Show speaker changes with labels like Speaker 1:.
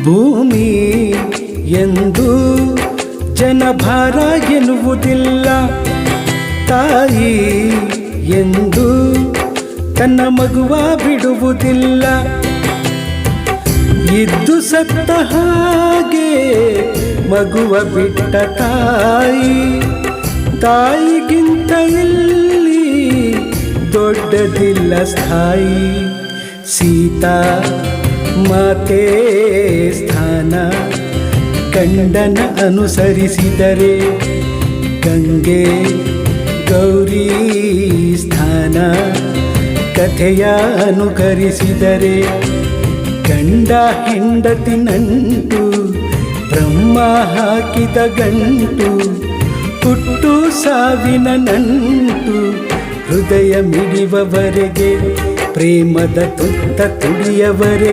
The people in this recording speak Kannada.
Speaker 1: ಭೂಮಿ ಎಂದು ಜನಭಾರ ಎನ್ನುವುದಿಲ್ಲ, ತಾಯಿ ಎಂದು ತನ್ನ ಮಗುವ ಬಿಡುವುದಿಲ್ಲ. ಇದ್ದು ಸತ್ತ ಹಾಗೆ ಮಗುವ ಬಿಟ್ಟ ತಾಯಿ, ತಾಯಿಗಿಂತ ಇಲ್ಲಿ ದೊಡ್ಡದಿಲ್ಲ ಸ್ಥಾಯಿ. ಸೀತಾ ಮಾತೆ ಸ್ಥಾನ ಗಂಡನ ಅನುಸರಿಸಿದರೆ, ಗಂಗೆ ಗೌರಿ ಸ್ಥಾನ ಕಥೆಯ ಅನುಕರಿಸಿದರೆ, ಗಂಡ ಹೆಂಡತಿ ನಂಟು ಬ್ರಹ್ಮ ಹಾಕಿದ ಗಂಟು, ಹುಟ್ಟು ಸಾವಿನ ನಂಟು ಹೃದಯ ಮಿಡಿಯುವವರೆಗೆ, ಪ್ರೇಮದ ತುತ್ತ ತುಡಿಯವರೆಗೆ.